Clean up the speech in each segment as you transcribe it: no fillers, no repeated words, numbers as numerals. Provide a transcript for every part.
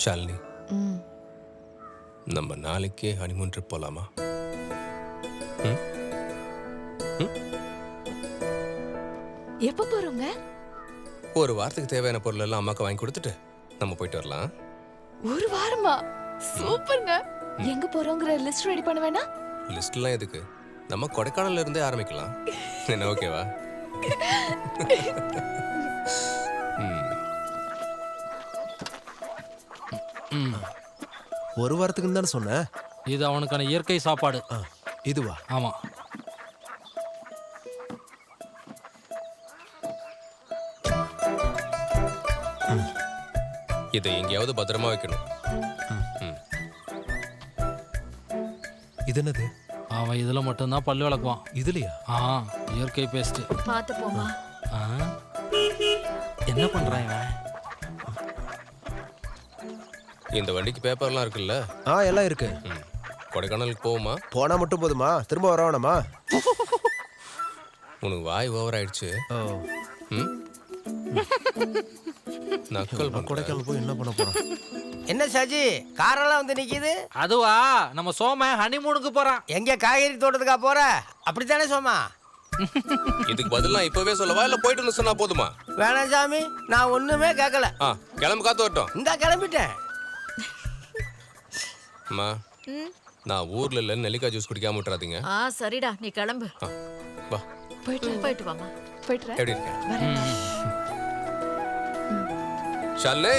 ஷாலினி, நம்ம நாளைக்கே honeymoon trip போலாமா? எப்ப போறோங்க? ஒரு வாரத்துக்கு தேவையான பொருள் எல்லாம் அம்மாக்கு வாங்கி கொடுத்துட்டு நம்ம போயிட்டு வரலாம். ஒரு வாரமா? சூப்பர்ங்க. எங்க போறோங்கிற லிஸ்ட் ரெடி பண்ண வேணா? லிஸ்ட்லாம் எதுக்கு? நம்ம கொடைக்கானல்ல இருந்தே ஆரம்பிக்கலாம். என்ன ஓகேவா? ஒரு வாரத்துக்கு தானே சொன்னேன். இது அவனுக்கான இயற்கை சாப்பாடு. இதுவா? ஆமா. இதை எங்கேயாவது பத்திரமா வைக்கணும். இது என்னது? அவன் இதுல மட்டும்தான் பல்லு விளக்குவான். இதுலயா? இயற்கை பேஸ்ட். பாத்து போமா. என்ன பண்றான் இவன்? இந்த வண்டிக்கு பேப்பர்லாம் இருக்குல்ல? எல்லாம் இருக்கு. கொடைக்கானலுக்கு போவோமா? போனா மட்டும் போதுமா? திரும்ப வர வேணாமா? உனக்கு வாய் ஓவர் ஆயிடுச்சு. நக்கல். கொடைக்கானல் போய் என்ன பண்ண போறான்? என்ன சாஜி, காரெல்லாம் வந்து நிக்குது? அதுவா, நம்ம சோம ஹனிமூனுக்கு போறான். எங்க காய்கறி தோட்டத்துக்கா போற? அப்படித்தானே சோமா? இதுக்கு பதிலா இப்பவே சொல்லவா இல்ல போயிட்டு சொன்னா போதுமா? வேணாம் சாமி, நான் ஒண்ணுமே கேட்கல. கிளம்பு, காத்து வரட்டும். இந்த கிளம்பிட்டேன். அம்மா, நான் ஊர்ல இல்ல நெல்லிக்காய் ஜூஸ் குடிக்காம விட்டுறாதீங்க. சரிடா, நீ கிளம்பு. வா, போயிட்டு வாமா. போயிட்டு எப்படி இருக்க ஷாலினி?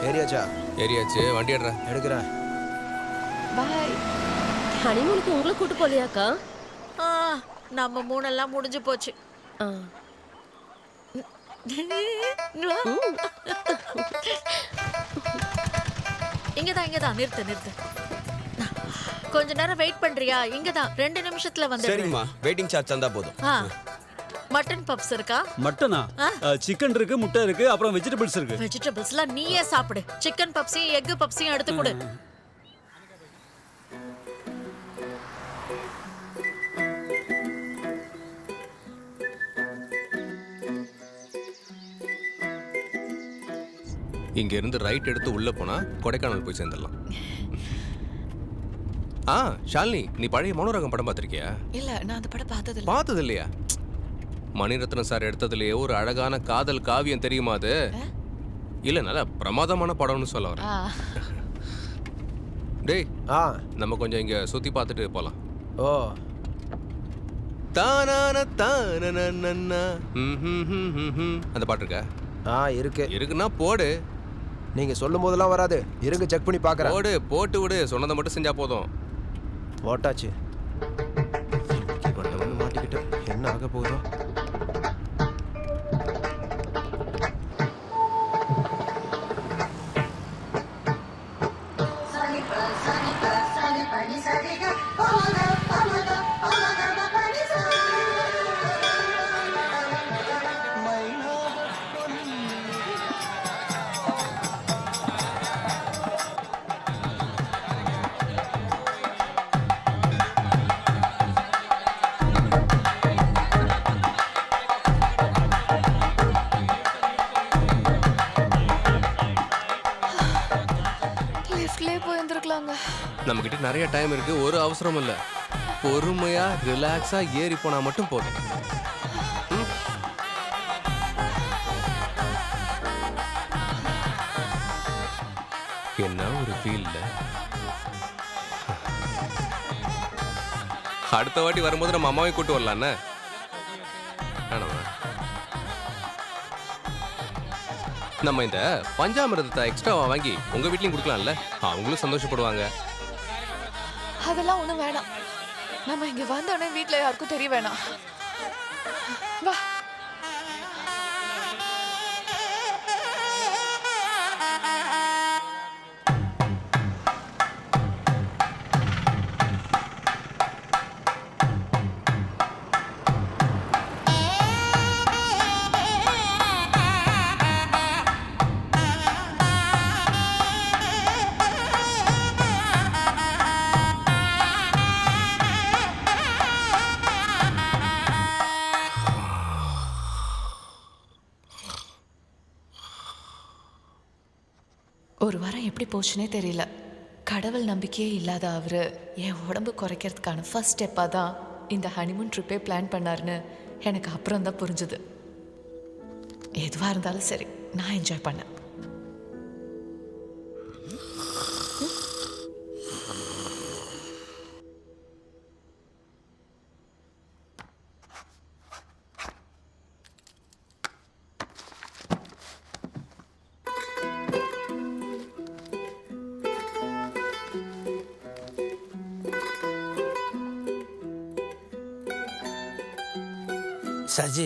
ஏரியாச்சா? ஏரியாச்சு, வண்டி எடுக்கிறேன். பாய். ஹனிமூனுக்கு உங்களை கூட்டு போலியாக்கா? நம்ம மூணெல்லாம் முடிஞ்சு போச்சு. இங்கதான் நிறுத்து. கொஞ்ச நேரம் வெயிட் பண்றியா? இங்கதான் 2 நிமிஷத்துல வந்து. சரிம்மா, வெயிட்டிங் சார்ஜ் தந்தா போதும். மட்டன் பப்ஸ் இருக்கா? மட்டனா? சிக்கன் இருக்கு, முட்டை இருக்கு, அப்புறம் வெஜிடபிள்ஸ் இருக்கு. வெஜிடபிள்ஸ்லாம் நீயே சாப்பிடு. சிக்கன் பப்ஸையும் எக் பப்ஸையும் எடுத்து கொடு. இங்க இருந்து ரைட் எடுத்து உள்ள போனா கொடைக்கானல் போய் சேர்ந்துடலாம். ஷாலினி, நீ பழைய மனோரகம் படம் பார்த்திருக்கியா? இல்ல, நான் அந்த படம் பார்த்தது இல்லையா? மணிரத்னம் சார் எடுத்ததுலயே ஒரு அழகான காதல் காவியம் தெரியுமா அது? இல்ல, நல்ல பிரமாதமான படம்னு சொல்ல வரேன். டேய், நம்ம கொஞ்சம் இங்க சுத்தி பார்த்துட்டு போலாம். தானான தானனனன அந்த பாட்டு இருக்கா? இருக்குன்னா போடு. நீங்க சொல்லும் போதெல்லாம் வராது. இருங்க, செக் பண்ணி பார்க்கறேன். போட்டு விடு. சொன்னதை மட்டும் செஞ்சா போதும். போட்டாச்சு. மாட்டிக்கிட்டு என்ன ஆக போகுதோ? நம்ம கிட்ட நிறைய டைம் இருக்கு. ஒரு அவசரம் இல்ல. பொறுமையா ரிலாக்ஸா ஏறி போனா மட்டும் போதும். என்ன ஒரு ஃபீல். அடுத்த வாட்டி வரும்போது நம்ம அம்மாவை கூட்டு வரலான்னு. நம்ம இந்த பஞ்சாமிரதத்தை எக்ஸ்ட்ராவா வாங்கி உங்க வீட்லயும் கொடுக்கலாம்ல? அவங்களும் சந்தோஷப்படுவாங்க. அதெல்லாம் ஒண்ணும் வேணாம். நம்ம இங்க வந்தோடனே வீட்ல யாருக்கும் தெரிய வேணாம். வா. ஒரு வாரம் எப்படி போச்சுனே தெரியல. கடவுள் நம்பிக்கையே இல்லாத அவரு என் உடம்பு குறைக்கிறதுக்கான ஃபர்ஸ்ட் ஸ்டெப்பாக தான் இந்த ஹனிமூன் ட்ரிப்பே பிளான் பண்ணாருன்னு எனக்கு அப்புறம் தான் புரிஞ்சுது. எதுவாக இருந்தாலும் சரி, நான் என்ஜாய் பண்ணேன். சஜி,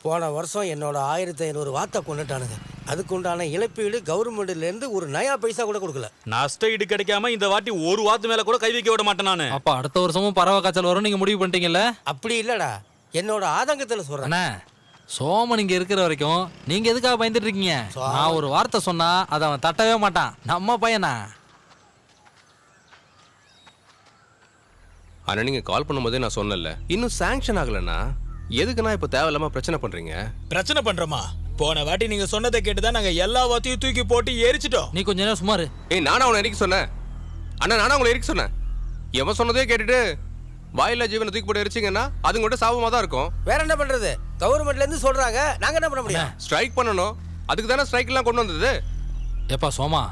போன வருஷம் என்னோட 1500 வாத்தை கொண்டுட்டானுங்க. அதுக்கு உண்டான இழப்பீடு கவர்மெண்ட்லேருந்து ஒரு நயா பைசா கூட கொடுக்கல. நஷ்ட ஈடு கிடைக்காம இந்த வாட்டி ஒரு வாத்து மேல கூட கை வைக்க விட மாட்டேன் நானு. அப்ப அடுத்த வருஷமும் பறவை காய்ச்சல் வரும் நீங்க முடிவு பண்ணிட்டீங்கல்ல? அப்படி இல்லடா, என்னோட ஆதங்கத்தில் சொல்கிறேன். அண்ணா, சோமன் இங்க இருக்கிற வரைக்கும் நீங்க எதுக்காக பயந்துட்டு இருக்கீங்க? நான் ஒரு வார்த்தை சொன்னா அதை அவன் தட்டவே மாட்டான். நம்ம பையனா? ஆனா நீங்க கால் பண்ணும்போதே நான் சொன்னல, இன்னும் சாங்ஷன் ஆகலன்னா எதுக்குன்னா இப்ப தேவையில்லாம பிரச்சனை பண்றீங்க? பிரச்சனை பண்றோமா? போன வாட்டி நீங்க சொன்னதை கேட்டுதான் நாங்க எல்லா வாத்தையும் தூக்கி போட்டு எரிச்சிட்டோம். நீ கொஞ்ச நேரம் சுமாரு. ஏய், நானா உன்னை எரிக்க சொன்னேன்? அண்ணா, நானா உங்களை எரிக்க சொன்னேன்? எவன் சொன்னதே கேட்டுட்டு வாயில ஜீவனை தூக்கி போட்டு எரிச்சிங்கன்னா அது கூட சாபமா தான் இருக்கும். வேற என்ன பண்றது? கவர்மெண்ட்லேருந்து சொல்றாங்க, நாங்க என்ன பண்ண முடியும்? ஸ்ட்ரைக் பண்ணணும். அதுக்கு தானே ஸ்ட்ரைக் எல்லாம் கொண்டு வந்தது. ஏப்பா சோமா,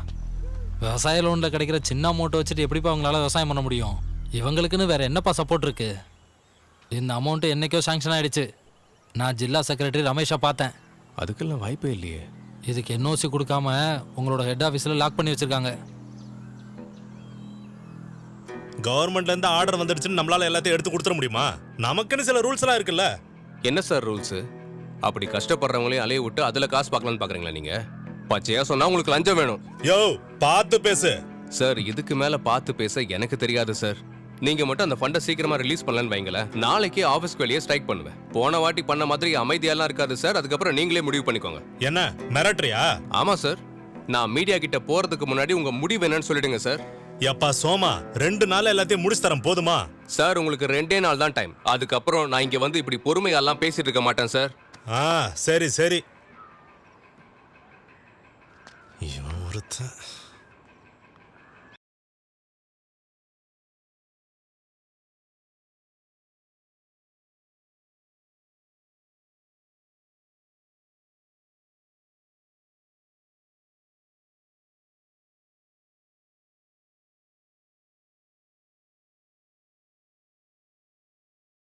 விவசாய லோன்ல கிடைக்கிற சின்ன அமௌண்ட்டை வச்சுட்டு எப்படிப்பா அவங்களால விவசாயம் பண்ண முடியும்? இவங்களுக்குன்னு வேற என்னப்பா சப்போர்ட் இருக்கு? இந்த அமௌண்ட் என்னைக்கோ சாங்ஷன் ஆயிடுச்சு. நான் ஜில்லா செக்ரட்டரி ரமேஷை பார்த்தேன். அதுக்கெல்லாம் வாய்ப்பே இல்லையே. இதுக்கு என்ஓசி கொடுக்காம உங்களோட ஹெட் ஆஃபீஸில் லாக் பண்ணி வச்சிருக்காங்க. கவர்மெண்ட்ல இருந்து ஆர்டர் வந்துடுச்சுன்னு நம்மளால எல்லாத்தையும் எடுத்து கொடுத்துட முடியுமா? நமக்குன்னு சில ரூல்ஸ் எல்லாம் இருக்குல்ல. என்ன சார் ரூல்ஸ்? அப்படி கஷ்டப்படுறவங்களையும் அலைய விட்டு அதுல காசு பார்க்கலாம்னு பாக்குறீங்களா நீங்க? பச்சையா சொன்னா உங்களுக்கு லஞ்சம் வேணும். யோ, பார்த்து பேசு சார். இதுக்கு மேல பார்த்து பேச எனக்கு தெரியாது சார். நீங்க மட்டும் அந்த ஃபண்டை சீக்கிரமா ரிலீஸ் பண்ணலன்னு வைங்களேன், நாளைக்கே ஆபீஸ்க்கு வெளியே ஸ்ட்ரைக் பண்ணுவேன். போன வாட்டி பண்ண மாதிரி அமைதியெல்லாம் இருக்காது சார். அதுக்கப்புறம் நீங்களே முடிவு பண்ணிக்கோங்க. என்ன மிரட்டுறியா? ஆமா சார். நான் மீடியா கிட்ட போறதுக்கு முன்னாடி உங்க முடிவு என்னன்னு சொல்லிடுங்க சார். எப்பா சோமா, 2 நாள் எல்லாத்தையும் முடிச்சு தரேன், போதுமா? சார், உங்களுக்கு 2 நாள் தான் டைம். அதுக்கப்புறம் நான் இங்க வந்து இப்படி பொறுமையெல்லாம் பேசிட்டு இருக்க மாட்டேன் சார். சரி சரி. இவன் ஒருத்தன்